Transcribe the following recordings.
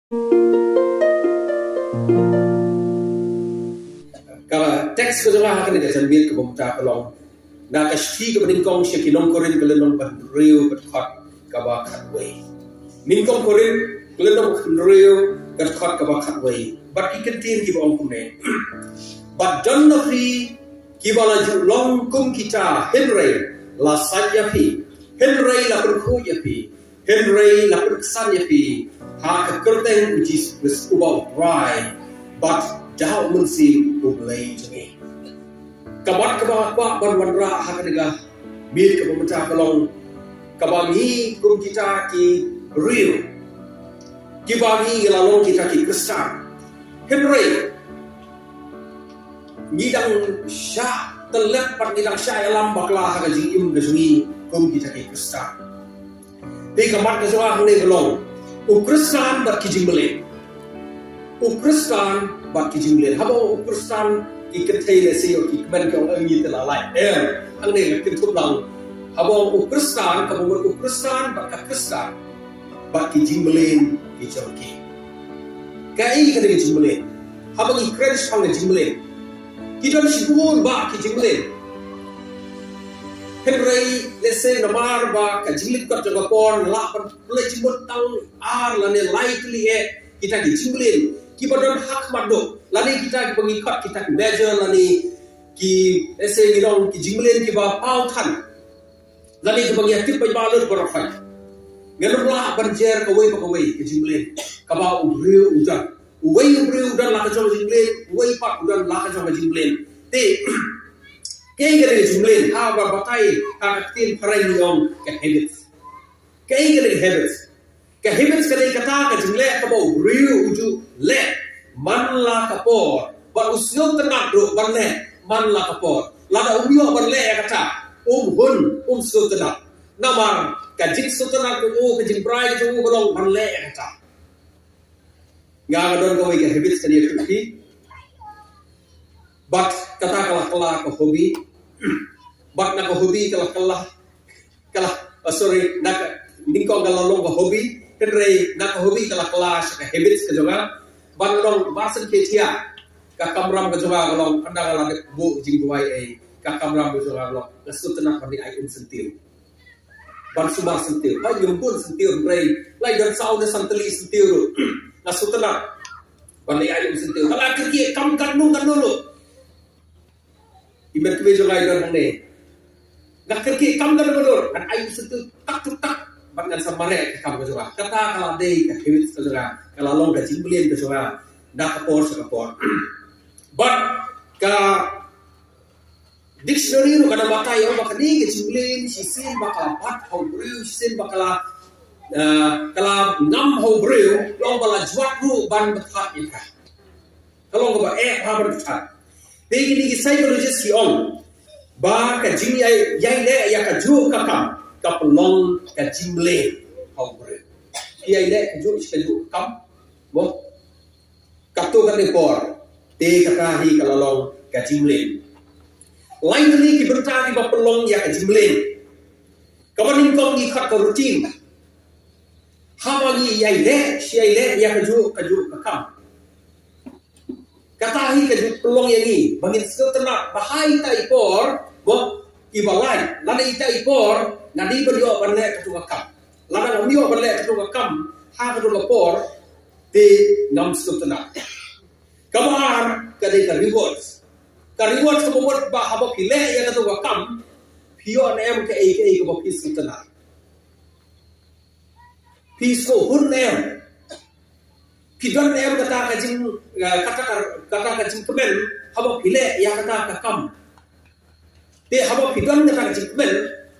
Kalau teks kejelah akan dijambil ke pemuda pelong. Nak asli ke peningkong syaki nong korin kelenong bandriu berkhot kabakat way. Ningkong korin kelenong bandriu berkhot kabakat way. But ikan tin kita orang kumne. But don't know kita laju long kum kita Henry la saja pi. Henry la berkuya pi. Henry la berkesan ya pi. Ha kekerteng ujis berubah dry. But jauh mensim boleh jengi. Kabat kabak ban hak negah mir ke pemecah pelong. Kabangi kum kita ki real. Kibangi lalong kita ki Kristen. Henry ngidang syah telat pat ngidang syah alam baklah hak jing gazui kum kita ki Kristen. Di kabat kesuah ni pelong. Kristen bat ki jingmele. Kristen bat ki jinglen habo Kristen ki kertai le seo ki ban ko angi tela lai ang ne ki tup lang habo Kristen ka bo Kristen bat ka Kristen bat ki jinglen ki chorki kai ka de jinglen habo ki Christ hang jinglen ki don sibur ba ki jinglen Henry le se namar ba ka jinglit ko to por la pan le jimut tang ar la ne lightly kita ki jinglen kita don hak mado lani kita pengikut kita measure lani ki ese ngirong ki jinglen ki ba pau than lani ki bagi aktif pai balur berafai ngelula banjer kawai ki jinglen ka ba uriu udan la ka jong jinglen uai pak udan la ka jong jinglen te ke gere jinglen ha ba batai ha tin parai niom ke habits ke gere habits ke habits kali kata ke jingle ka bo riu uju le man la kapor ba usyo tenang do ban le man la kapor la da ubio ban le kata hun so tenang namar ka jik so tenang ko ke jin prai ke ko long ban le kata nga don ko ke habits kali ki but kata kala ko hobi but na ko hobi kala sorry na ningko galalong ko hobi Henry nak hobi kala kelas ke habits ke juga bandong basen ke tia ka kamram ke juga kalau anda kala bu jing duai ka kamram ke juga kalau kesut nak pandi ai sentil ban suba sentil ba yumpun sentil Henry lai dan sau de santeli sentil na sutana pandi ai sentil kala ke kam kan dulu imet ke juga dan ne nak ke kam kan dulu kan ai sentil tak dengan samare ka juga kata kala dei ka habits ka juga kala long ka jinglen ka juga dak por but ka dictionary ru kana batai o bakani ke jinglen sisin bakala pat ho bru sisin bakala kala ngam ho bru long bala jwat ru ban bathat ka kalau ko ba ha ban bathat dei ni psychologist ki on ba ka jing yai le ya ka ju ka kam kapelong ka jimle hau bre ia ile ka ju kam bo kapto ka report te kata hi kalalong ka jimle lain ni ki berta di kapelong ya ka jimle kabanin kong ni khat ka routine hawagi ia ile si ile ya ka ju ka kam kata hi ka ju pelong yang ni bangin setelah bahai ta ipor bo ibalai lana ita ipor nadi beryo banle ketua kam lana ngomio banle ketua kam ha ketua por te ngam sutana kamar kade ka rewards ko bot ba habo pile ya ketua kam pio nem ke ke ko pis sutana pis ko hun nem pidon nem kata ka jing kata ka jing kemen habo pile ya kata ka kam te habo pidon kata ka jing kemen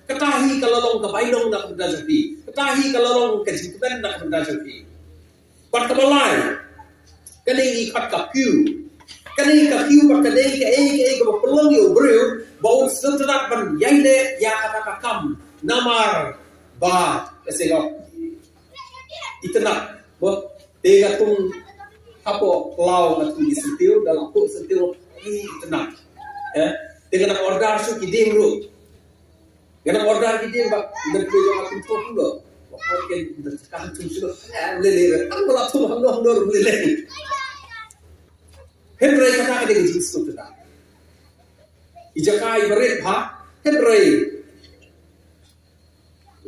ketahi kalau long kebailong nak benda jadi ketahi kalau long kejimpen nak benda jadi pat kebalai kani kat kapiu pat kadai ke pelong yo bro bau setelah ban yaile ya kata kam namar ba esego itna bo tega tung hapo lau na tu sentil dalam ko sentil itna dengan order su kiding ru Ganang order kita bak dan kerja makin tua pula. Pokoknya kan susu lele ang wala tuh hangdo lele. Henry kata ada di situ tu dah. Ijakai berit ha Henry.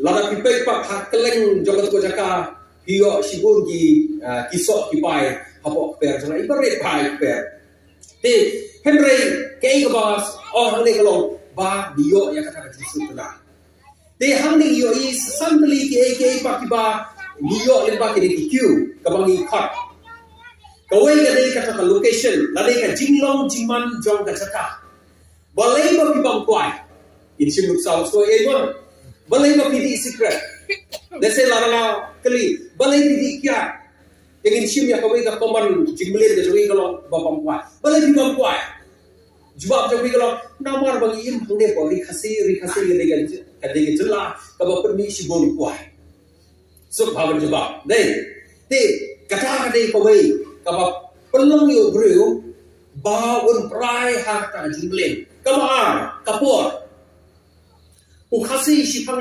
Lada pipek pak hak keleng jogat ko jaka hiyo sibur gi kisok kipai hapok per jana ibarit pai per. Di Henry kei kabas hang ni kalau ba hiyo ya kata di situ dah. Di hang ni hiyo is assembly kei pak kiba hiyo lemba kini kiu kabangi kat. Kawai ka dai kata ka location ladai ka jinglong jiman jong ka jaka. Balai ba pibang kwai. Ini simut saus ko mo. Balai ba pidi secret. Dese laranga kali balai pidi kya. Yang sim ya kawai ka koman jingmelen ka jogi kalau babang kwai. Balai pibang kwai. Jawab jogi kalau namar bagi im hande ko ri khasi gede ga jela ka ba permisi bon kwai. So bhavan jawab. Dai. Te kata dai kawai ka ba pelong yo bro ba un prai harta jingmelen. Kamar kapur. Ukasi sipang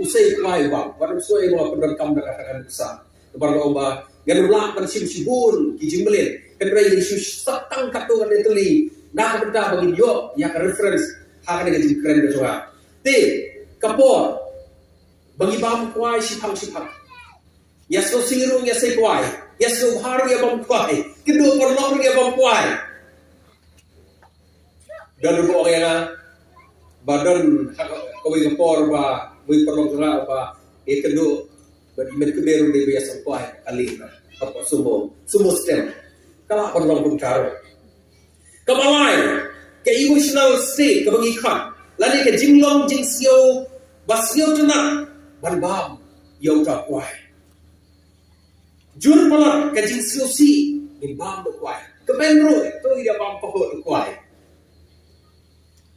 usai kuai bang. Pada usai bang penderkam dah katakan besar. Kepada oba ganulak bersim sibun kijimlin. Kendrai Yesus setang katu kan itali. Nak benda bagi yo yang reference hak dengan keren bersuara. Ti kapur bagi bang kuai sipang. Yaso sirung yasai kuai. Yaso hari ya bang kuai. Kedua perlong ya bang kuai. Dan rupa orang yang badan kawin kapor ba wih perlu gerak ba itu bagi mereka baru dia biasa kuai alih apa semua stem kalau perlu bercaro kemalai ke emotional state kebangikan lalu ke jinglong jingsio basio tenang banbam yang tak kuai jur malam ke jingsio si banbam kuai kebenro itu dia bam pokok kuai.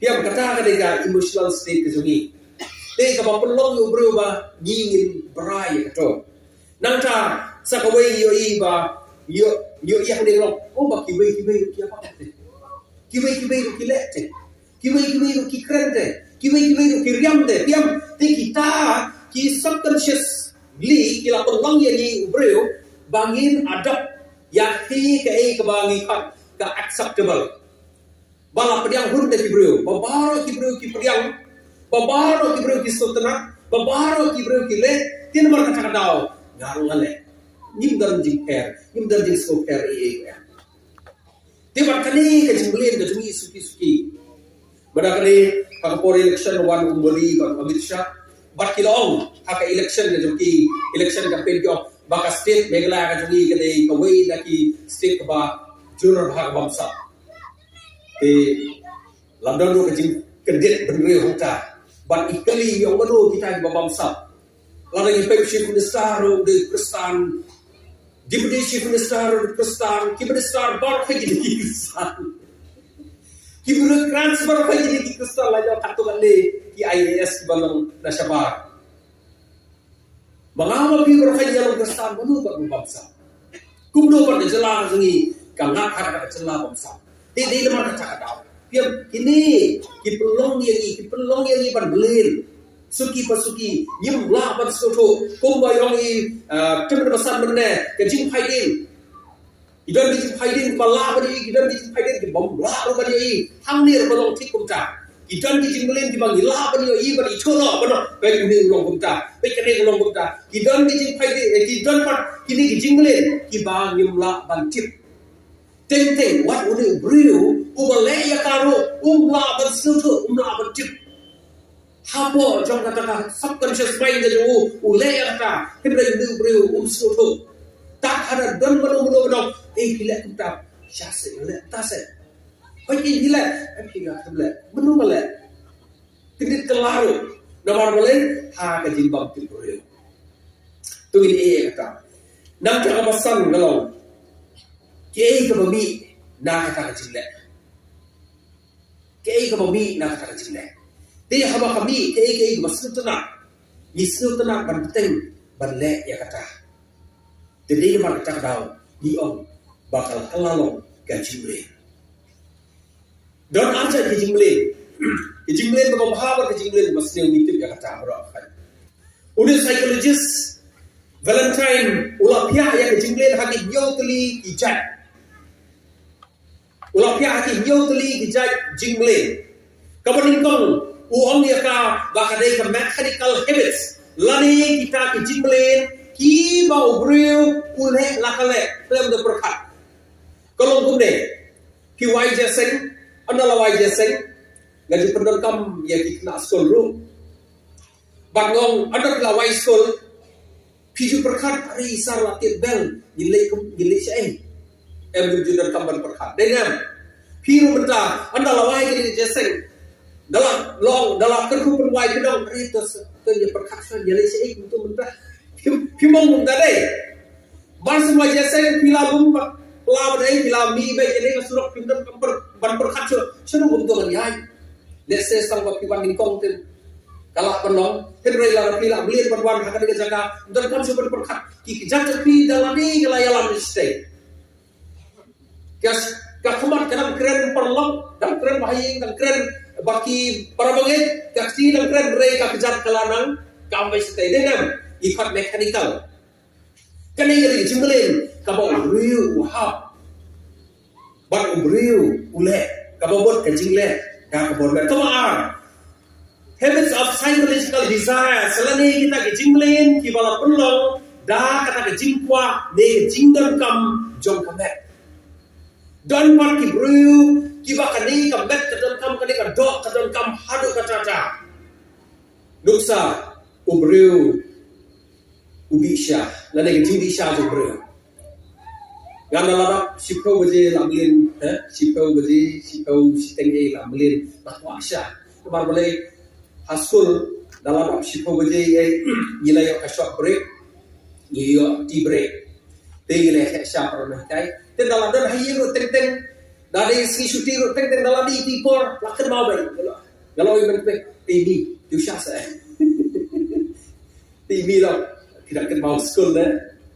Yang kata kadang emotional state kesungi. Dia kapal pelong yo berubah ngingin berai kato. Nangta sakawai yo iba yo yang dia long. Oh bak kibai kia apa te? Kibai kilet te. Kibai kikren te. Kibai kiriam te. Piam te kita ki subconsciously kila pelong yang ni bro bangin adab yang ti ke kebangi ka acceptable. Bala pediang hun dari bro, babaro ki bro ki pediang, babaro ki bro ki sotna, babaro ki bro ki le, tin mar kata kadao, garung ale, nim dalam jingper, nim dalam jing soper ya. Tiba kali ke jinglen ke jungi suki. Bada kali pakapor election wan umboli bang Amit Shah, bat kilong haka election ke jungi, election campaign kyo, baka state megala ke jungi ke dei kawai laki state ke ba jurnal bahag bangsa. London tu kecil kedet berdiri hutan. Ban ikali yang mana kita berbangsa. Lalu yang chief minister di Kristan, deputy chief minister di Kristan, kibir star baru lagi di Kristan. Kibir transfer lagi di Kristan lagi kartu kali di IAS di Bandung Nasabah. Mengapa kibir lagi dalam Kristan mana berbangsa? Kumdo pada jelas ini kangat harga jelas bangsa. Di mana cakap tahu? Biar kini kipelong yang ni berbelin, suki pasuki, nyimlah bersoto, kumbai orang ini cuma besar benda, kejing haidin, idan kejing haidin bala beri, idan kejing haidin di bamlah beri, hangir belong tik kumta, idan kejing belin di bangilah beri, beri colo benar, baik ini ulong kumta, baik ini ulong kumta, idan kejing haidin, idan pat kini kejing belin, kibang nyimlah bantit. Teng wat uni beriu ubale ya karo umla bersutu umla bercip hapo jong kata subconscious mind je ule ya kata kena uni beriu umsutu tak ada don belum gila kita syase le tase bagi gila kita belum bela tidak kelaru nomor boleh ha ke jimbang tu beriu tu ini kata nak kawasan kalau kei ka bami na kata kecil. Kei ka bami na kata kecil. Dia haba kami kei masuk tenang. Misu tenang penting berle ya kata. Jadi mar kata kau di om bakal kelalong gajimle. Don aja gajimle. Gajimle bagaimana gajimle masih yang itu ya kata orang. Udah psychologist Valentine ulah pihak yang kejimlin haki nyaw teli kijat. Ulah pihak haki nyaw teli kijat jimlin. Kapan kong uang dia ka bakadai ka mechanical habits. Lani kita kejimlin ki ba ubreu uleh lakale dalam de perkat. Kalau kumde ki wai jaseng andala wai jaseng gaji pendon kam ya kita skol ru. Bangong ada la wai skol piju perkat hari isar latih bel gilai syai. Em jujudan kam ban perkat. Dengan piru benda andala wai gilai jaseng dalam kerku penwai kedong hari itu ya perkat gilai syai untuk benda. Pimong benda deh. Ban semua jaseng pilabum pelab deh pilabi baik jadi surok pindah ban perkat sudah untuk menjadi. Let's say sang piban ingkong tu kalau penong henry la pila beli perwan hak ada jaga dan kamu super perkat ki jaga pi dalam ni gelayalan stay. Kas kakumat kadang keren perlong dan keren bahaying dan keren baki para bangit kasi dan keren rei ka kejat kelanang kampai stay dengan ikat mechanical. Kan ini jadi jembelin kabau riu wahab. Ban riu ule kabau bot kejingle ka kabau kemaar. Habits of psychological desire. Selani kita ke jinglen, ki bala penlong, dah kata ke jingkwa, ne jingdan kam jom kamet. Dan par ki bru, ki ba kani kamet kadang kam kani kadok kadang kam hadu kata. Duksa ubru ubisha, lani ke jingdisha ubru. Gana ladap sipau baje lamlin, sipau sitenge lamlin, batwasha. Bar balai hasul dalam sipo baje gilay ka short break giyo tea break tegile ka sha parna kai te dalam dan hayiro teng dari si shuti ro teng dalam di tipor lakan mau bai kalau iban pe TV tu sha sa TV lo tidak kan mau school ne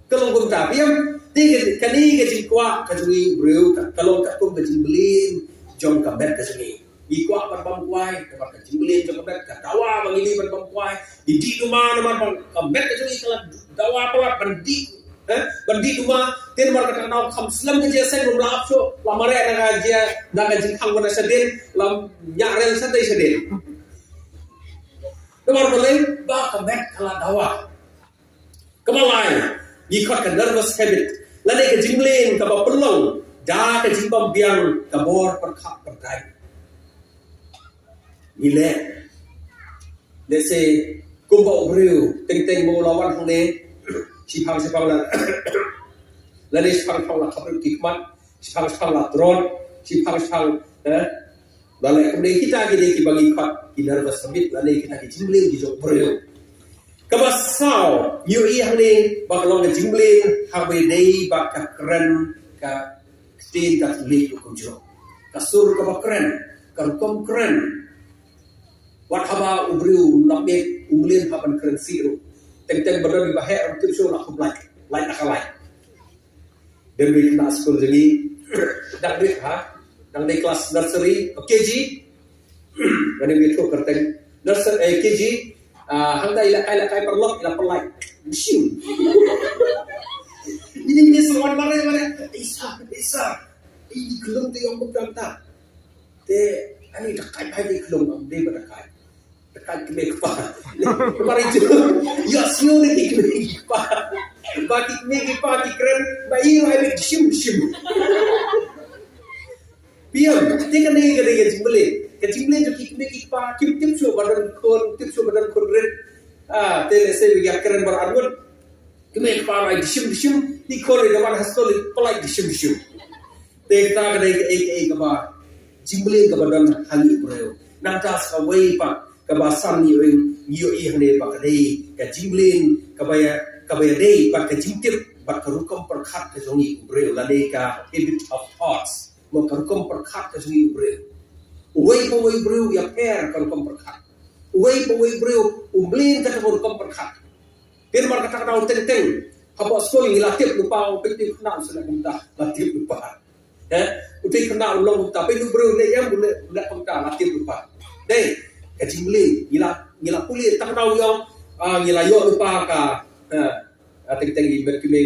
kalau gum ta piam te kani ke jingkwa ka jui breu kalau ka kum ke jinglin jom ka bet ka jui ikwa ban bangkwai tempat kejimlin jombat ka dawa mangili ban bangkwai di rumah nama kambet ke juli kala dawa pelat bandi rumah tin mar ka nau kham slam ke jesen rum lap so lamare na ga jing khang bona sedin lam nyarel sadai sedin temar boleh ba kambet kala dawa kemalai ikot ka nervous habit lane ke jimlin ka ba perlong da ke jimbam biang ka bor perkhap perdai gila. Let's say kumpul beriu, teng mau lawan hang sipang lah, lalu sipang lah kabel kikmat, sipang lah drone, sipang lalu kemudian kita gini bagi kat kita nervous habit, lalu kita jingling di jok beriu. Kabasau, yui hang ni bakalong jingling, hawe day bak keren ka tin ka tulik kunjung, kasur kabakeren, karukom keren. Wat haba ubriu lakme umlin haban keren siru teng badan di bahaya untuk show nak like akalai dan di kelas sekolah jadi dak duit dang di kelas nursery KG dan di itu kerteng nursery KG hangga ila kai perlok ila perlai musim ini sewan mana isa ini kelong tu yang bukan tak te ani dekat pai kelong dia berdekat dekat kemik pa kemarin itu ya siu ni kemik pa bagi kemik pa keren bayi ai shim piam tika ni gade jimble jo kemik pa kim so badan kon red tele se ya keren barangun kemik pa ai shim ni kon de wan hasol polai shim te ta gade ek ba jimble ka badan hangi breo nantas ka wei pa kabasan ni yo hane bakade ka jimblin kabaya dei bak ka jimtip bak ka rukom perkhat ka jongi ubreu lane ka habit of thoughts mo ka rukom perkhat ka jongi ubreu wei breu ya per ka rukom perkhat wei breu umblin ka rukom perkhat pir mar ka ta teng habo skol ni latip lupa pekti kena sala kumta latip lupa utai kena ulong kumta pe ubreu le yam budak kumta latip lupa dei kajimle gila puli tak tahu yang Ngilayo lupa ka. Ating berkime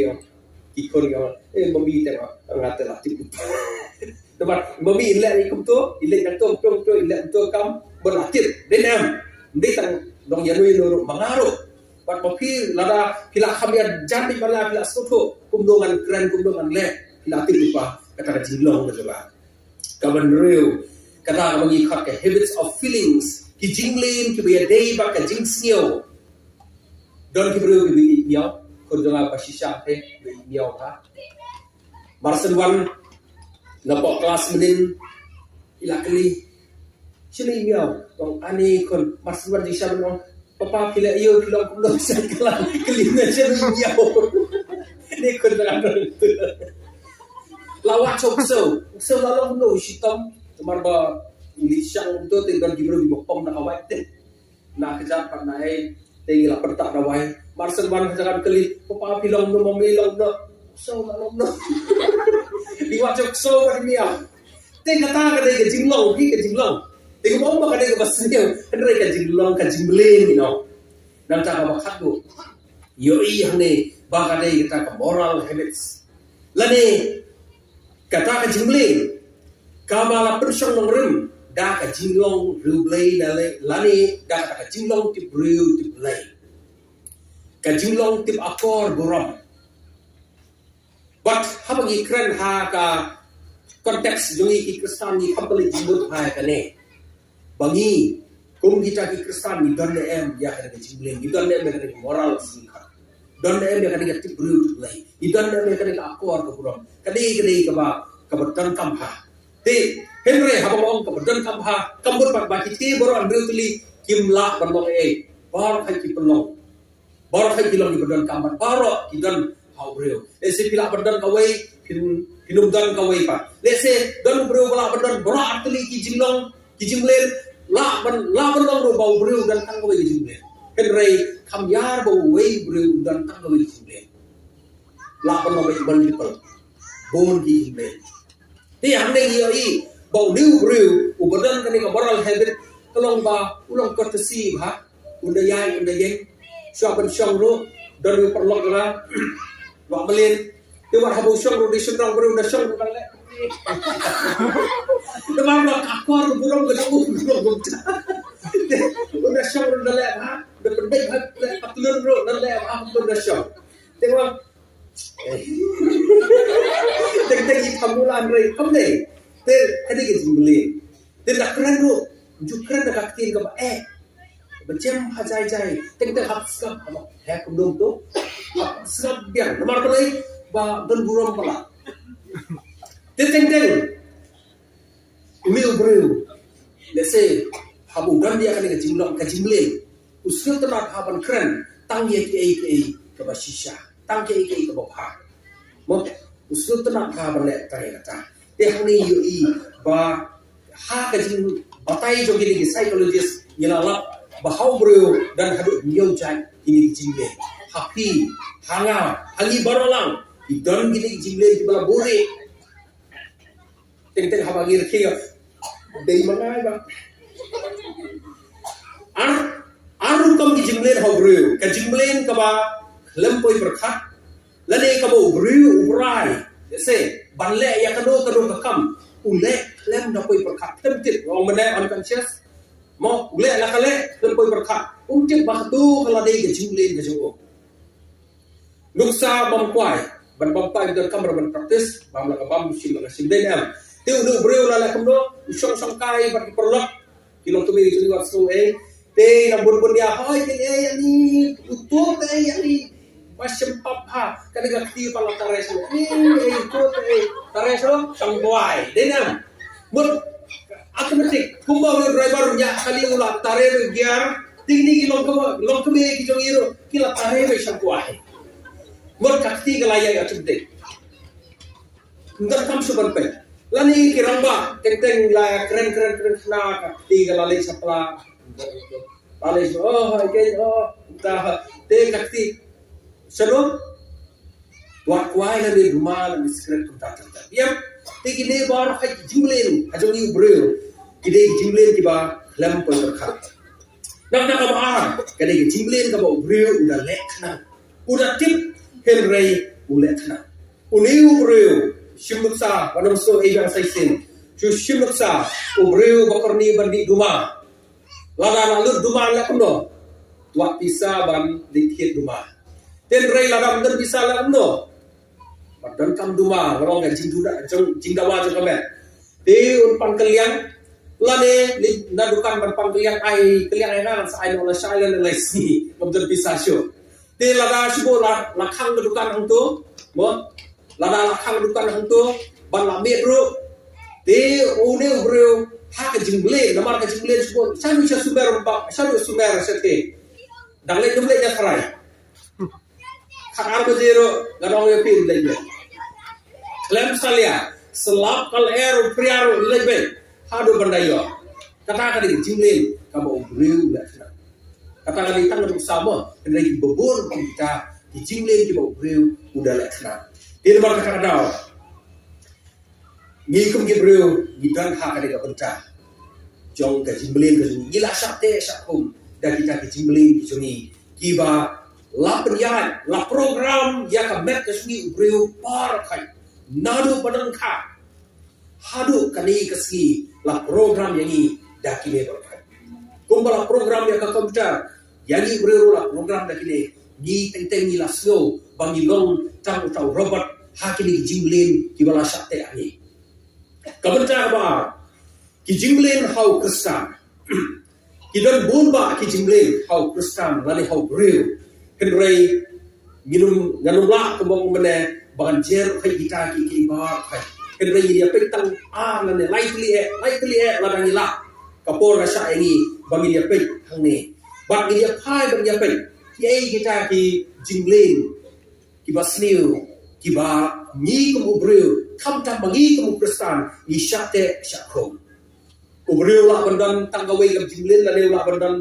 ikon ka. Mami tengok ngata lah tip. Tempat mami ilek ikum tu, ilek nak tu, ilek tu kam berlatih. Denam. Ndetang dong yanui loro mangaro. Pat mopi lada pila khamia jati bala pila soto kumdongan keren kumdongan le pila tip lupa kata jinglong ke coba. Kaban real kata mengikat ke habits of feelings ki jinglin ki biya day ba ka jingsio don ki bro ki biya ko jonga pasisha te biya ha marsen wan na po kelas menin ila kali sini biya tong ani kon marsen wan disha no papa pila iyo pila ko no sa kala kali na siya biya ni ko jonga lawak so lalu no shitam marba ulisang tu tinggal gibro di bopom na awai te na kejar pat nai tinggal pertak rawai marsen ban kejaran kelit papa pilong no momilong no so lalu no liwat so kan mia te kata ke jinglong ki ke jinglong te bom ba ke basnya andre ke jinglong ke jinglen you know dan ta ba khat do yo i hane ba ka dei kita ke moral habits lane kata ke jinglen kamala persong ngrem da ka jinglong rublei dale lani da ka jinglong tip riu tip lei ka jinglong tip akor borom but habagi kren ha ka konteks jungi ki kristan ni habali jimbut ha ka ne bangi kum kita ki kristan ni donne em ya ka jingleng ni donne em ka moral singka donne em ka tip riu tip lei ni donne em ka akor ko borom kadi ka ba ka beton kamha te Henry habang kemudian kambur pat baki ti boro andrew tuli kimla berlong bar hai ki pelong bar hai kilong di berdan kamar baro kidan haubreu ese pila berdan kawai hinum dan kawai pa lese dan breu bala berdan boro atli ki jinglen la berlong ro bau breu dan tang kawai ki jinglen Henry kamyar bau wei breu dan tang kawai ki jinglen la berlong wei bal bon ki jinglen ti hamne i bau new brew ubadan kani ka moral habit kalong ba ulang courtesy ha unda yang syaban syangro dan perlok la wa melin ti war habu syangro di syangro brew da syangro le demam la akor burung ke jauh unda syangro le ha da pendek ha patulun ro le ha unda syang tengok Tegi pamulan rei kamne te kadi ke jinglen te nak keren ro jukran da kaktin ka ba becem hajai jai te hak skap ha kumdom to skap biang namar pelai ba dan buram pala te teng umil breu lese habu dan dia kadi ke jinglen usul tenak haban keren tang ye ke ka ba shisha tang ke ke ba ha mo usul tenak ha bale tare kata te hani yo i ba ha ka jing batai jo gini psychologist yalap bahau bro dan hadu nyau jai ini jingle happy hanga hangi barolang idon gini jingle di bala bore teng ha bagi rekhi dei mangai ba aru kam di jingle ha bro ka jingle ka ba lempoi berkhat lane ka bo bro ubrai se banle ya kado ka kam ule lem da poi berkhat temtit ngom mena unconscious mo ule la kale lempoi berkhat umtit baktu kala dei ke jingle ke jo luksa bam kwai ban pai dan kam ban praktis bam la bam sim la sim den am te udu bro la kam do song song kai ban perlok kilong tu mi wat so te nambur bun dia hai ke ani utuh te ani masem papa kada gakti pala tareso ko tareso sangboai denam mur automatic kumba driver nya kali ula tare gear tingni long ke ki jong iro kila tare be sangboai mur kakti galaya atute ndar kam suban pe lani kiramba teng la keren na kakti galale sapla pale ke ta te kakti Sano, wakwai na ni rumah na secret kontak kita. Yap, tegi ne bar hai jinglen, ajong ni bro. Ide jinglen ki ba lam pon berkhat. nak kabar kadi ke jimlen ka ba breu udah lekna udah tip henry ulekna uniu breu shimuksa wanam so ejang saisin shimuksa breu bakorni bandi duma lada lalu duma lekno wa bisa ban dikit duma ten rei lada dan bisa lekno badan kam duma orang ga jingduda jingdawa jo kabe de un pangkeliang lane na dukan ban pangkeliang ai keliang ai na sai no la sai le le si badan bisa syo te lada sibo la khang dukan hang tu mo lada la khang dukan hang tu ban la me ru te one bro ha ka jingle namar ka jingle sibo sanu cha suber ba sanu suber sete dangle dumle ja kharai khar ko zero garong ye pin le klem salia selap kal ero priaro lebe hado bandayo kata kali jingle ka ba bro la kata kali tang du sama dari bebur kita di jingle ki ba bro udah la khna ini bar kata daw ni kum ki bro gidan ha kali ka benta jong ka jingle ka gila sate sakum dan kita ki jingle ki joni ki ba la penyan la program ya ka met ka suni bro par kai nadu padang kha hadu kani ka si la program yani dakile bar kumbala program ya ka komputer yani bro la program dakile ni teng ni la slow bangi long tang tau robot hakini jinglen ki bala sate ani kabentar ba ki jinglen hau kristan ki don bunba ki jinglen hau kristan lani hau real kenrei minum ganum la kembang mene bagan jer kai kita ki ba kai kenrei dia petang lani lightly la la kapor rasa ini bagi dia pek hang ni bagi dia pai bagi dia pek ki kita ki jinglen ki basniu ki ba ni kum ubreu kam tam bagi kum kristan ni syate syakrom ubreu la bandan tanggawe kam jinglen la ne la bandan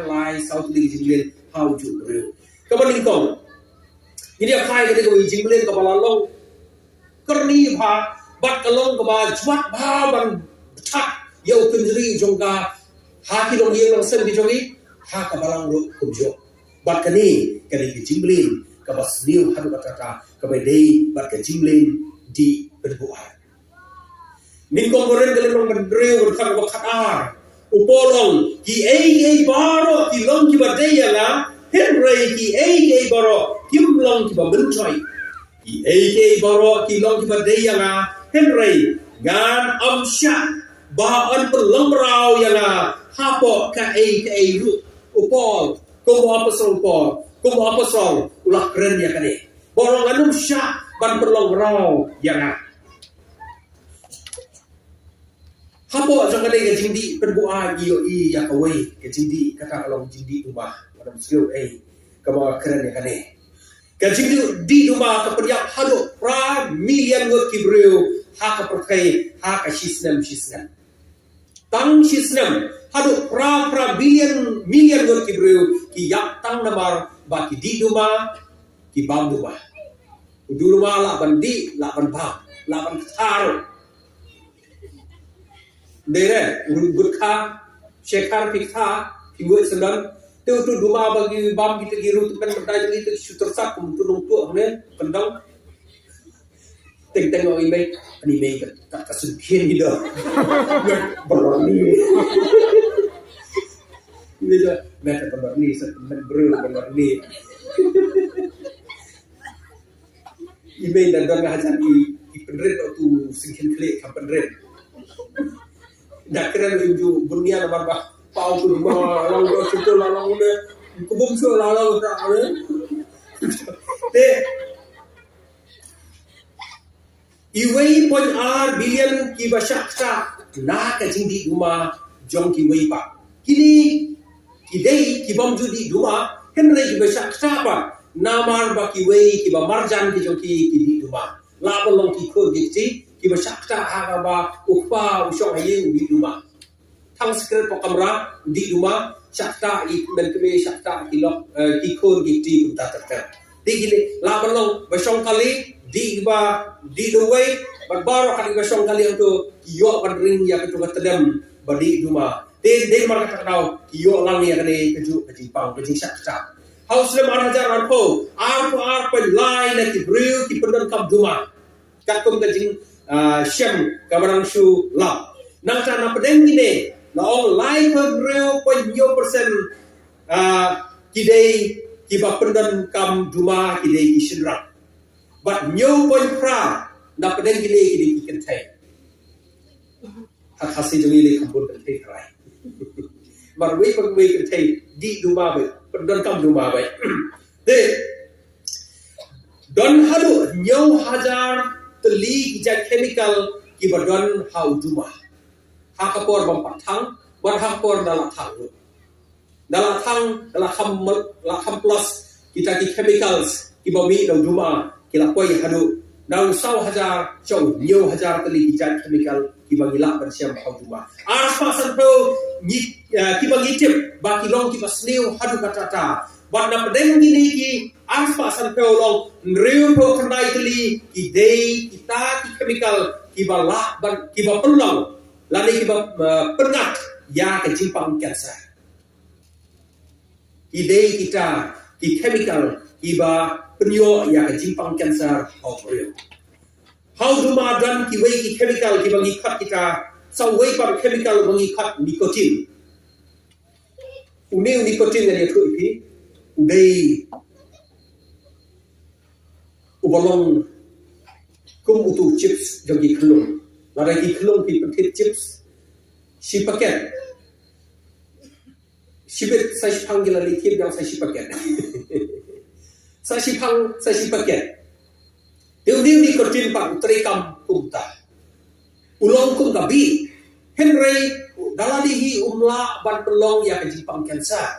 lai south li jinglen how ju ubreu kaban ni kong ni dia pai ke ko jinglen ka balalong kerni bha bat kalong ka ba jwat bha ban thak yau kunjri jongga haki dong yeng lang sen bi jongi ha ka balang ro kumjo bat kani kani ki jinglen ka basniu hadu kata ka bedei bat ka jinglen di berbuat min kong goren kali long berdreu berkan wakatar upolong ki ei baro ki long ki badei la henrei ki ei baro kim long ki babenchoi ki ei baro ki long ki badei la henrei gan amsha ba an pelong rau yang hapo ka ei ru upol komo apasol upol komo apasol ulah keren ya kane borong anum sya ban pelong rau yang hapo jangan ada jindi perbuah iyo ya kawai ke jindi kata kalau jindi rumah madam skill kamu keren ya kane ke jindi di rumah keperyak halo pra million work kibreu ha ka perkai ha ka shisnam tang shisnam hadu pra million work kibreu ki yak tang namar ba ki di duma ki bang duma udu duma la bandi la ban ba la ban thar dere gurkha shekhar pikha ingoi sendan tu duma bagi bam kita giru tu kan berdaya itu sutersak untuk tu hane kendang teng oi ani mai ka kasubhin hido berani ini dah meta berani sebenarnya berani email dan ngajar di penren tu singkin klik ka penren dak kira inju dunia nomor bah pau tu ma lang do situ lang ude kubum so lang tak te iwei pon billion ki basakta na ka jindi duma jong ki wei pa kini kidei ki bom judi duma henre ki basakta pa namar ba ki wei ki ba marjan ki jong ki di duma la bolong ki ko giti ki basakta ha ba upa usong ayi di duma thang skre po kamera di duma sakta i ben keme sakta ki lo ki ko giti kunta terka digile la bolong basong kali di duway bagbaro kali basong kali untuk yo kadring ya ketu tedam badi duma Den marka takau yo lang ya kene keju kejimpang kejing syak. Haus le mar hajar arpo arpo lai na ki breu ki pendan kam duma. Kakum kejing syam kabarang shu la. Nang ta na pedeng gine na ong lai ka breu yo persen kidei ki ba pendan kam duma kidei ki shinra. But nyo point pra na pedeng gine kidei ki kentai. Hak hasi jongi le kambun kentai krai. Mar wei pag wei kentai di duma bai pendan kam duma bai. De don halu nyo hajar teli kijak chemical ki ba don hau duma. Hakapor bang patang, bar hakapor dalam thang. Dalam thang, dalam kham plus kita ki chemicals ki bami dalam duma kita koi hadu dalam 1,000 jauh nyo hajar teli kijak chemical ki bagi lak bersiam hau duma. Arfa santo ki bagi tip baki long ki pasneu hadu katata. Bak na pedeng gini ki arfa santo long nreu pro kendai teli ki dei kita ki chemical ki balak ki ba pelang lani kiba penat ya kejimpang kanser. Ide kita ki chemical kiba penyo ya kejimpang kanser obreo. How do madan ki wei ki chemical kiba ngikat kita sau wei par chemical mengikat nikotin. Uneu nikotin yang itu ipi udai ubalong kum utu chips jogi kelung. Lagi kelung di paket chips, si paket, si bet saya panggil lagi tip yang saya si paket, saya si paket. Dia ni kerjin pak terikam kumta, ulong kum gabi, Henry daladihi umla ban pelong ya kejipang kanser.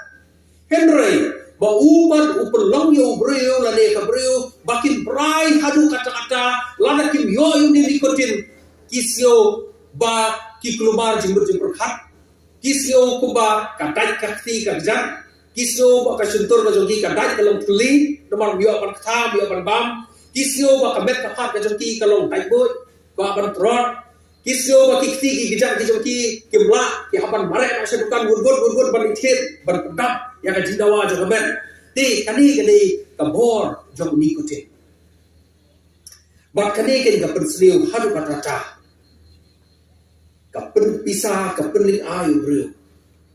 Henry bauban upelong yo breu lade kabreu bakin brai hadu kata-kata lada kim yo ni kerjin. Kisio ba ki keluar jemur khat kisio ko ba kadai kakti kerja kisio ba ka suntur ba jogi kadai kalong tuli nomor bio ban kha bio ban bam kisio ba kamet ka phat ka jogi kalong dai boy ba ban trot kisio ba kikti ki gijak ki jogi kimla ki haban mare na sedukan gun ban ithet ban pedap ya ka jindawa jo kamet ti kani ka bor jong nikotin ba kani ka persliu hadu katata kapen pisah, kapen ling ayu bro,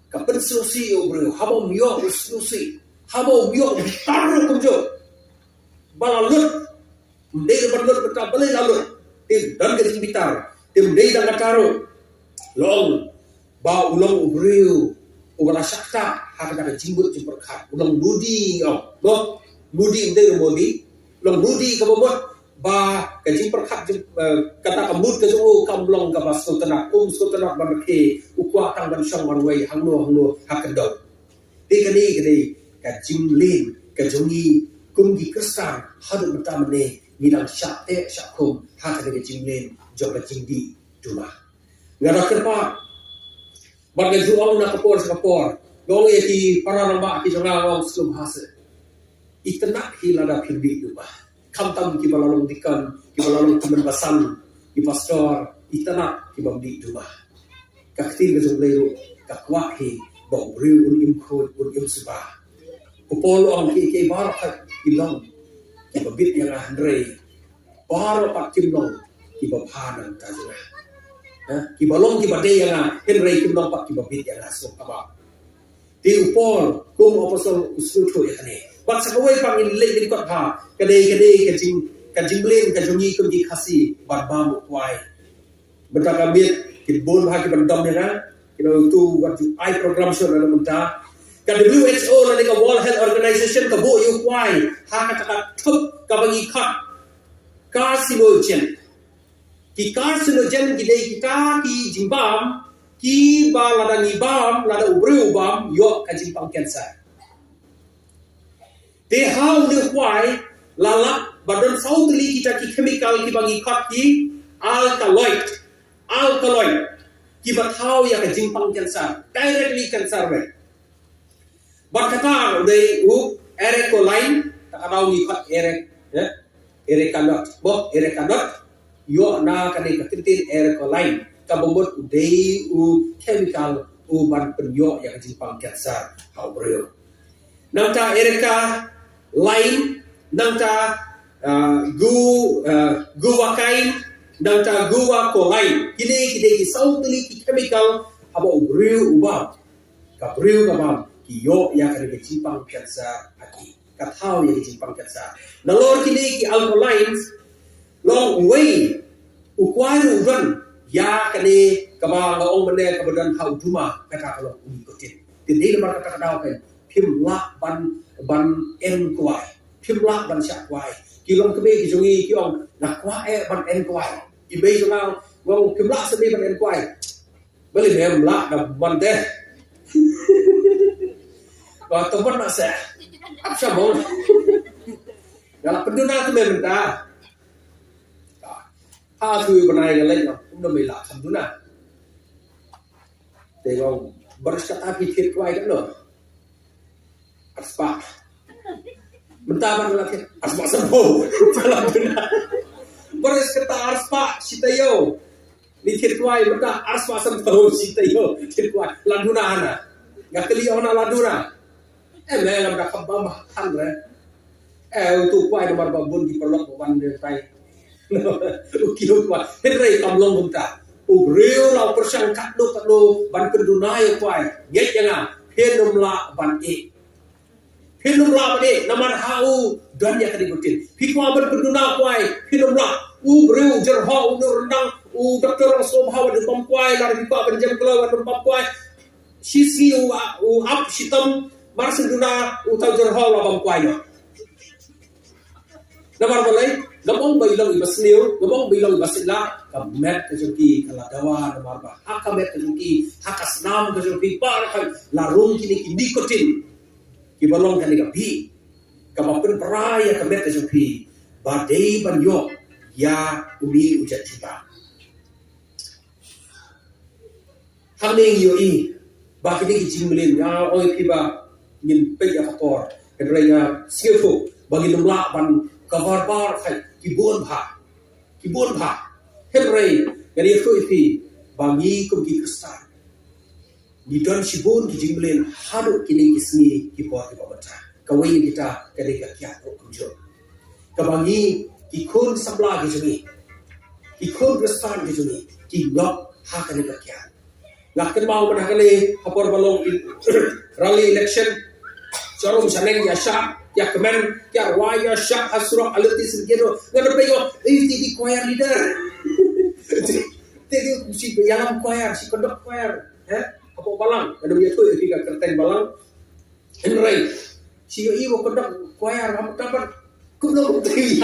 kapen susi bro, habo mio susi, habo mio taruh kumjo, balalut, mendei balut betul balai lalut, tim dan kerja bitar, tim mendei dan taruh, long, ba ulong bro, ubala sakta, hak ada jimbut jemput kat, ulong budi, budi mendei budi, long budi kebobot. Ba kajing perkat kata kambut ke jauh kamblong ke bas tenak barke ukwa tang ban syang wanway hangno hakendau di kani kajing lin kajongi kumgi kesan hadu betamane nidang syate syakum hak kajing lin jog kajing di duma ngada kerpa barga juang na kapor gong yaki para lamba ki jangawang slum hase itenak hilada pirbi duma kamtam ki balalong dikan ki balalong teman basan ki pastor itana ki bamdi duma kakti gajong leiro kakwahi bong riu un imkhod un imsuba upolo ang ki barak ilong ki babit yang andre baro pak kimlong ki babhanan tajuna ki balong ki bade yang henry kimlong pak ki babit yang asok aba di upol kum apostol usutu yakane Bak sakawai pang inilay lingkot ha. Kadai kajing blin kajongi kumgi kasi barbamu kuai. Benda kamit kibun ha kibandam ni kan. Itu what I program show dalam mentah. Ka WHO la ka World Health Organization ka bo yu kuai ha kata thup ka bangi khat carcinogen. Ki carcinogen ki dei kita ki jimbam ki ba lada ngibam lada ubreu bam yo kajing pang cancer. They how the why lala badan sautli kita ki chemical ki bagi kat ki alkaloid ki bathau ya ka jimpang cancer directly cancer we bakata de u erecoline takaraw ni kat erecanot yo na ka de katin erecoline ka bombot de u chemical uban penyo yang jimpang kiatsar hau breu nang ta ereka lain nang ta gu wakain nang ta gu wa ko lain kini ki sau tuli ki chemical abo breu ubam ka breu ka bam ki yo ya ka jimpang kiatsar aki ka thau ya jimpang kiatsar nalor kini ki alkalines long way ukwai uban ya kani kaba ong mane kabadan hau duma kata kalau ikutin jadi lebar kata kau kan pimla ban en kuai pimla ban syak kuai kilong kebe kijungi kiong nak kuai ban en kuai ibe jona ngong pimla sebe ban en kuai beli memla da ban deh wa tempat nak sa apa mau dalam penduna tu mementa tu benai galai cũng đâu bị lạ thầm đúng nào để còn bớt cái ta bị thiệt quay đó nữa aspa bentar bang lagi aspa sembuh dalam benar bớt cái ta aspa sitayo di thiệt quay bentar aspa sembuh sitayo thiệt quay landuna ana nggak kelion landuna mẹ làm đặc phẩm mà thằng đấy tụ quay nomor babun di pelok bawan tay ukil kuat henry kamlong bunta ubreu lau persangkat do kadlo ban pendunai kuai get janga henumla ban henumla ban namar hau dan ya kadi gutin pikwa ban penduna kuai henumla ubreu jerha unur rendang doktor som hawa de pom kuai lar pikwa ban jam kelo ban pom kuai sisi up sitam mar senduna utau jerha la pom kuai no namar balai gamong bilang ibasniu gamong bilang ibasila kamet kejuki kaladawa namar ba hakamet kejuki hakasnam kejuki par kan larung kini indikotin kibalong kani gabi kamapun peraya kamet kejuki badai banyo ya uli ujat tiba haming yoi ba kini kijimlin ya oi kiba ngin pe ya fakor kedrenya siutu bagi lumla ban kabar bar khai kibun bha henry gari ko ipi bangi ko gi kristan ni don sibun ki jinglen hadu kini kisni ki por ki babata kawai kita kade ka kya ko kunjo kabangi ki khon sabla ki jumi ki khon kristan ki jumi ki ngok ha kade ka kya lakken mau mana kale hapor balong rally election Sorum saneng ya syak ya kemen ya waya syak asro alati segero ngado peyo di choir leader tadi si yalam choir si kodok choir apa balang ngado ya tu di kerten balang henry si yo iwo kodok choir kamu dapat kuno tri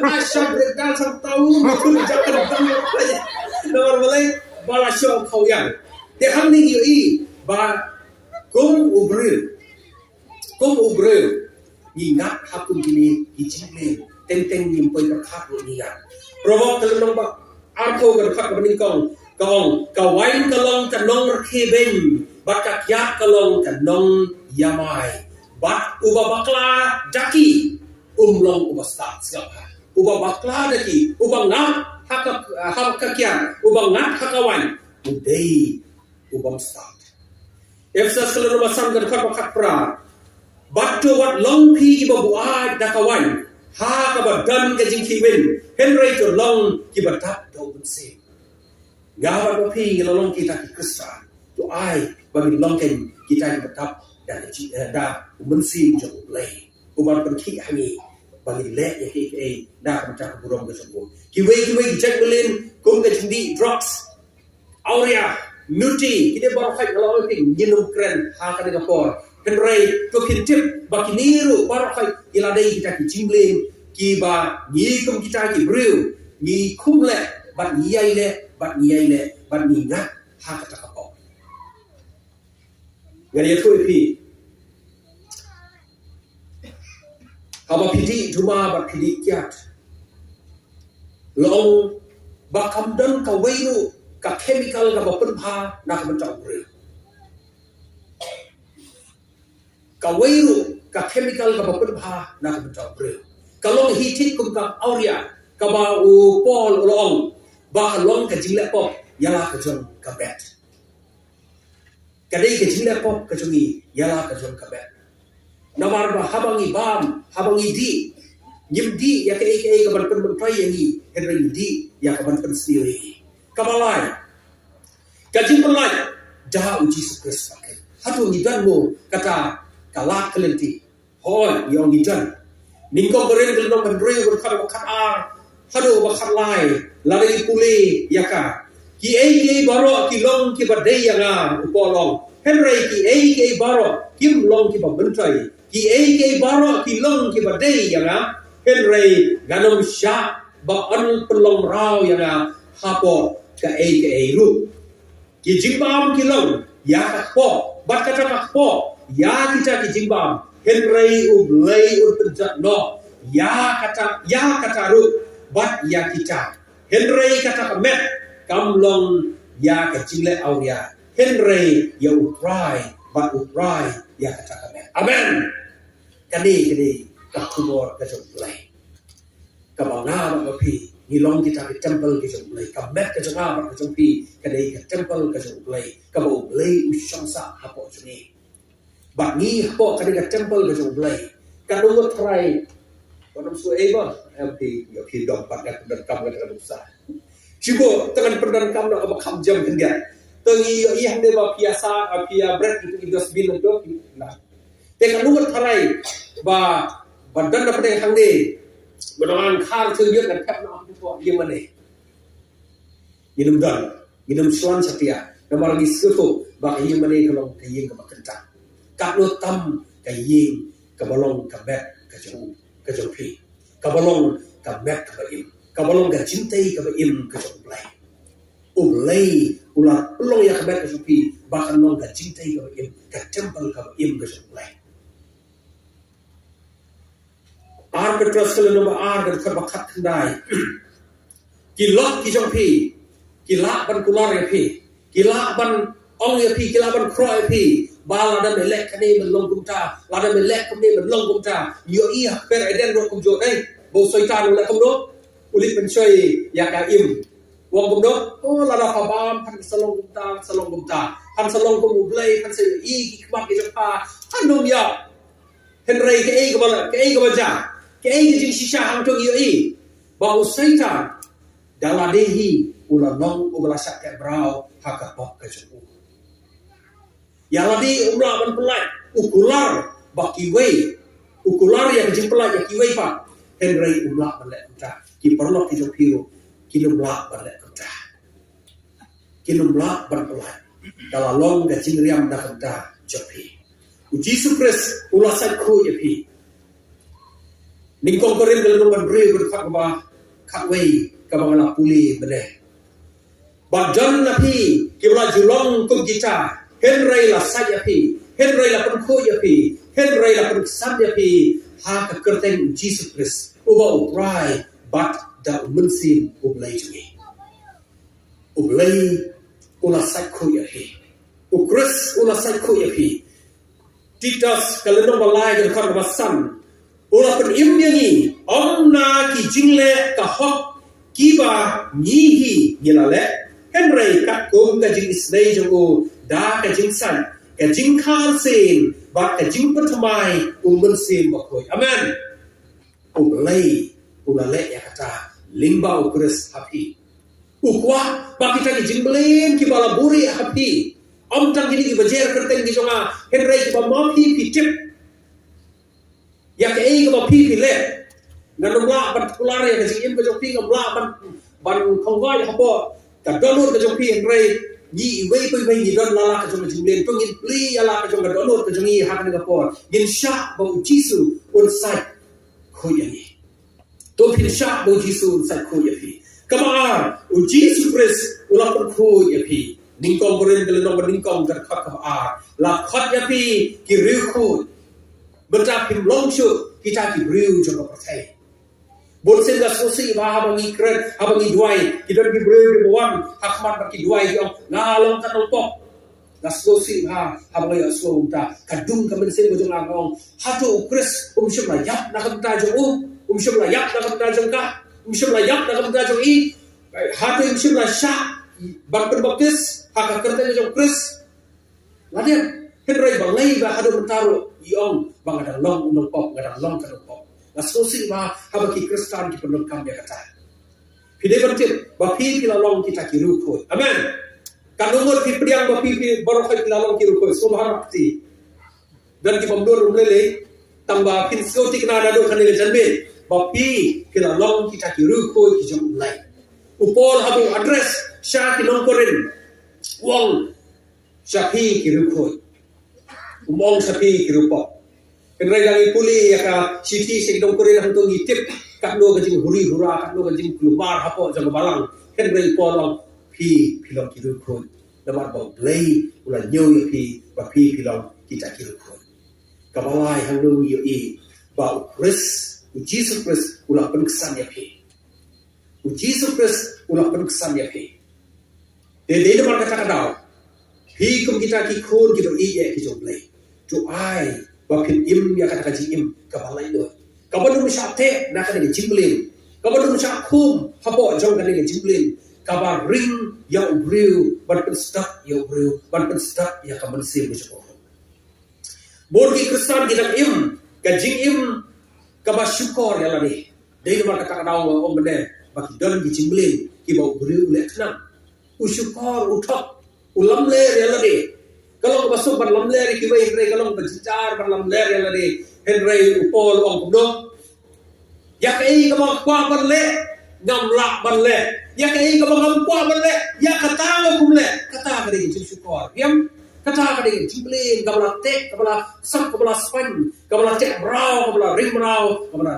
asap redal sang tahu betul jangan tahu nomor balai bala show kau yang de hamni yo i ba kum ubreu ingat hakun gini ijingle tenteng nyimpai berkat niat provok kelong ba arko berkat beningkong kawain kalong kanong rekeben bakak ya kalong kanong yamai bat uba bakla daki umlong uba start segala uba bakla daki uba ngap hakakian uba ngap hakawan udai uba start efsa seluruh masam berkat bakat pra Batu wat long pi iba buat dakawan ha kabadan ke jingkiwen henry to long kibatap do bensin gawat pi long kita ki kristan to ai bagi long ken kita kibatap dan da bensin jo play uban perki hangi bagi le ya ke da macam burung ke sembuh kiwe cek belin kum ke jindi drugs aurea nuti kita baru kai kalau ping jinum kren ha ka Singapore henry to kintip baki niru baru kai iladai kita ki jingling ki ba ni kum kita ki breu ni kumle bat niyai le bat ni na ha ka Singapore ngari tu pi aba pidi duma bat pidi kiat long bakam dan ka weiru ka chemical ka bapunha na ka bantau breu kawairu ka chemical ka bapunha na ka bantau breu kalong hitit kum ka auria ka ba u pol long ba long ka jingla pop yala ka jong ka bet kadai ke jingla pop ke jongi yala ke jong kabe namar ba habangi bam habangi di nyim di ya ke ban pen mentrai yani henry di ya ke ban pen sendiri kamalai kajing pelai dah uji sukses pakai hatu ni dan mo kata kalak kelenti hoi yang ni dan ningko beren gelno bandre berkat wakat ar hadu wakat lai lari puli yaka ki ai baro ki long ki badai yanga upolong henry ki baro kim long ki bentrai ki ai baro ki long ki badai yanga henry ganom sha ba an pelong rau yanga hapo ka ai ru ki jimbam ki long ya kakpo bat kata kakpo ya kita ki jimbam henry ublay urpenjat no ya kata ru bat ya kita henry kata kamet kamlong ya kecile auria henry ya utrai bat utrai ya kata kamet amen kadi kakubor kajong play kabanga mapi nilong kita ke temple ke jong play kamet ke jong apa ke jong pi kadai ke temple ke jong play kabau play usang sa hapo jeni bat ni hapo kadai ke temple ke jong play kadung try Orang suruh eba, MP dom pada dan kamu dengan besar. Cuba tangan perdan kamu nak abang jam kendia. Tengi ia hendak bawa biasa, biasa bread itu indus bin itu. Nah, dengan luar tarai, badan dapat yang hangde, berangan kar terjun dan kap nak apa dia mana? Minum selan setia. Nama lagi suatu, bak ia mana kalau kaying ke kencang. Kap lo tam kaying ke balong ke bed ke jauh. Kejauhi, kabalong kamet kabaim, kabalong gacintai kabaim kejauhlai, ublai ular pelong ya kamet kejauhi, bahkan long gacintai kabaim, kecempel kabaim kejauhlai. Ar berterus keleno ar dan kerbakat kendai, kilak kejauhi, kilak ban kular ya pi, kilak ban ong ya pi, kilak ban kro ya pi. Bala dan melek kini melong kumta, lada melek kini melong kumta. Yo iya per eden ro kumjo dai. Bo soitan ulek kumdo, ulit pensoi ya kaim. Wong kumdo, oh lada pabam pan salong kumta. Han salong kum ublai pan se i kmat ke japa. Han dom ya. Henry ke ai ke baja. Ke ai jing shisha hang tong yo i. Ba soitan daladehi ulanong ublasak ke brau haka pok ke japa. Yang lagi umrah ban pelai ukular bakiwei ukular yang jempelai yang kiwei pak Henry umrah ban lek kita ki perlu ki jopiu ki umrah ban lek kita ki umrah ban pelai kalau long ke jingriam dah kita jopi uji sukres ulah sakku yapi ningkong korin dalam ban bre berkat ba katwei ka bangala puli bene badan napi ki bela julong kum kita Henry la saja pi, Henry la penku ya pi, Henry la pensan ya pi, ha kekerteng Jesus Christ, uba ubrai, bat da mensim ublai jumi, ublai ula sakku ya pi, ukris ula sakku ya pi, titas kalau balai dengan basan, ula penim yangi, omna ki jingle kahok kiba nyihi nyilale, Henry kat kum kajing isnai jogo. Da kajing san, kajing khal sen, bat kajing pertamai, mensin bakoi. Amen. Ublai, ulale ya kata, limba ukris hapi. Ukwa, bak kita kajing belem, kibala buri hapi. Om tang kini kibajer kerteng kisonga, Henry kiba mapi pitip. Ya kei kiba pi le. Nanumla ban pular ya kajing im kajong pi ngamla ban kongwa ya hapo. Kadonur kajong pi Henry. Yi wei ni don lala ka jong jinglen to ngin pli ala ka jong donor ka jong yi hak nga por ngin sha bo jisu un sai ko yani to pin sha bo jisu un sai ko yapi kama un jisu kris ula por ko yapi ning kom koren kele no ning kom gar khat ka a la khat yapi ki riu ko berta pin long shu kita ki riu jong ko thai bon sen ga sosi ba habangi kren habangi duai kita ki breu wan hakmat ki duai yo ngalong kan pok ga sosi ha habangi aso ta kadung ka sen go jong agong hatu kris shum la yap na kam ta jong shum la yap na kam ta jong ka shum la yap na kam ta jong i hatu shum la sha ban baptis ha ka kerta jong kris Lada Henry bangai ba hadu mentaro iong bang ada long unong pop ada long kan pop. La sosi ba habaki Kristan ki penon kam ya kata. Pide bertip ba pi pila long kita ki ruko. Amen. Kanumur pi priang ba pi baru kai pila long ki ruko. Subhanallah. Dan ki pamdor rumlele tamba pin skoti kana ada do kanile janbe ba pi pila long kita ki ruko ki jom lai. Upol habu address sya ki long korin. Wong syapi ki ruko. Umong sapi kirupa. Kenrai lagi puli ya ka siti sekdom korea hantong itip kakno kajing huri hura kakno kajing keluar hapo jaga balang. Kenrai polong pi pilong kirupa. Dapat bau play ulah nyoy pi ba pi pilong kita kirupa. Kabalai hangno yo i bau Chris Jesus Christ ulah penkesan ya pi. Jesus Christ ulah penkesan ya pi. Dede dapat kata kadau. Pi kum kita ki khon ki i ye ki jom play. Tu ai bapin im ya kata kaji im kabalai do kabadu syate na kada jimlin kabadu syakum hapo jong kada jimlin kabar ring ya ubriu ban stop ya ubriu ban stop ya kaman sim bujo borgi Kristan kita im kajing im kabah syukur ya lani dei mar kata kada om bene baki don gi jimlin ki ba ubriu le kna usyukur uthok ulam le ya lani. Kalau masuk berlam ler ki wei Henry kalau berjijar berlam ler ya lari Henry upol ong kumdo ya kai kamu kwa berle ngam lak berle ya kai kamu ngam kwa berle ya kata kumle kata kada gi syukur yam kata kada gi jimlin kabala tek kabala sak kabala span kabala tek brau kabala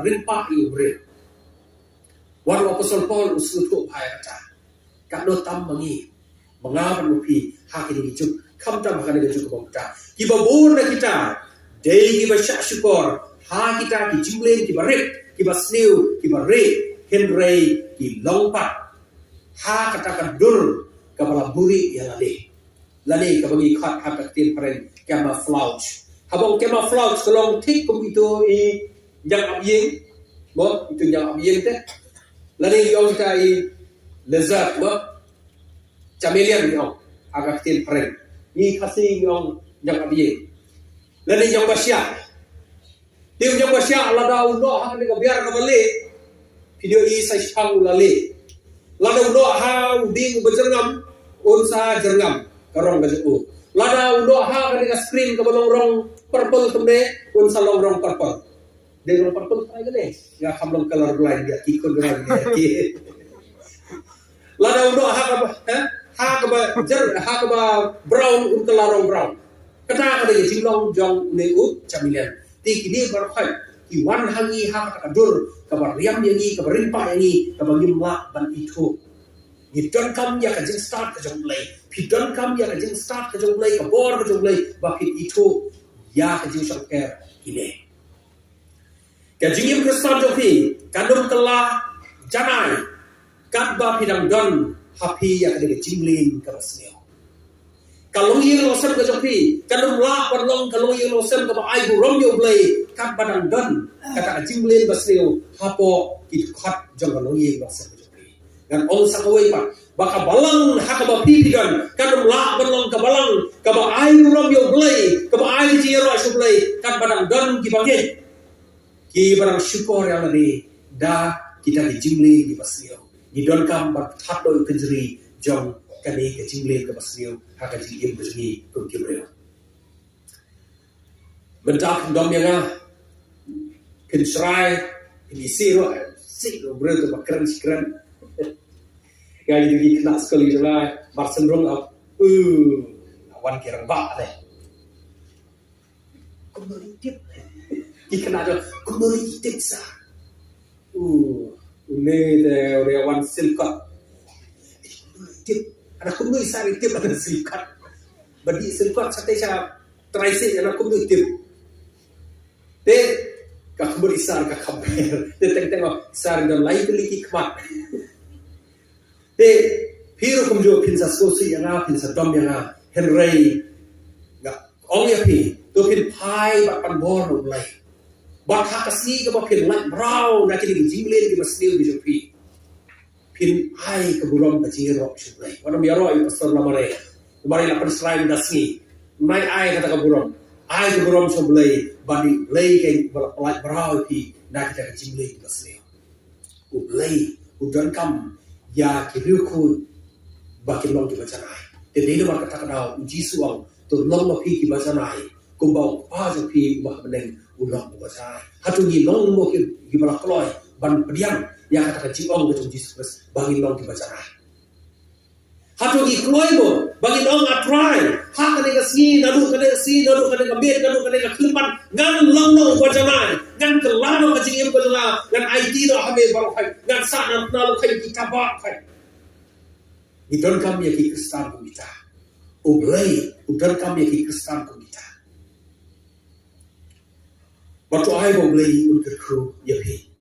ring pa i bre waru apostol Paul usutu hai kata kado tam mangi mengapan upi hakini juk kam tam hakani juk bongta kiba bor kita dei kiba syukur ha kita ki jimlen kiba rek kiba snew kiba re Henry ki longpat ha katakan dur kabala buri ya lale kabagi khat hak tin paren kama flouch habong kama flouch kolong tik kum itu i yang abyeng bo itu yang abyeng te lale yong tai lezat bo chameleon yong agak tin paren ni kasih yong yang abyeng lale yong basya dia yang basya lada uno hak ni biar kabale video i sai pang lale lada uno ha ding berjengam unsa jerngam karong gajo lada uno ha ka screen ka balong rong purple tembe unsa long rong purple de rong purple kai gane ya kamlong color blind dia ikut dengan dia lada uno ha ka ba brown un color brown kata ka de jinglong jong ne u chamilian ti kini bar khai ki wan hangi ha ka dur ka bar riam yangi ka bar rimpa yangi ka bangim la ban itu ni don kam ya ka jing start ka jong play pi don kam ya ka jing start ka jong play ka bor ka jong play ba pi itu ya ka jing shang ker kini ka jing im Kristan jo pi kadum kala janai kat ba pi dang don happy ya ka de jingling ka basneo kalong yeng losen ka jong pi kadum la parlong kalong yeng losen ka ba ai bu rom yo play kat ba dang don kata jingling basneo hapo ki khat jong kalong yeng losen dan on sakawai pa baka balang hakaba pipigan kadum la balong ka balang ka ba ai rom yo blai ka ba ai ji ro so blai kan badang don ki bangin ki barang syukur yang dari da kita di jingli di basio di don kam bat thatdo kenjeri jong kani ke jingli ke basio haka ji im bejni kum kibreo bentak dom yang ken shrai ini siro bro to bakran sikran gali di kena sekali jelah marsen rong up awan kirang bak deh kumuri tip kena ada kumuri tip sa une de rewan silkat tip ada kumuri sari tip ada silkat badi silkat sate sa traisi ada kumuri tip te ka kumuri sar ka khaber te teng sar dan lai beli kmat de piru kumjo pinsa sosi yana pinsa dom yana Henry ga ong ya pi to pin pai ba pan bor no lai ba tha kasi ga ba pin lai brown na kini jingle di masnil bi pi pin ai ka bulom ka jiro shubai wana mi ro i pastor lamare la pan srai dasni mai ai kata kaburam ai kaburam sebelah bani lay ke pelai berau pi nak kita kecimlay pasal ublay udan kam ya kiriku bakin long ki bacanai te dei ba kata kadau uji suang to long ma pi ki bacanai kumbau pa ja pi ba beneng ulang bacanai hatu ni long mo ki bala kloi ban pediam ya kata kecimong ke Jesus bagi long ki bacanai hatu ki kloi mo bagi long atrai ha kane ka si nadu kane ka bet kane ka khilpan ngan long no bacanai ngan ke lano ka jing ko la ngan IT do ha me bal khai ngan sa na lo khai ki tabak khai Idon kami yang Kristus kita, oblay, udon kami yang Kristus kita. Waktu ayah oblay untuk kru yahi,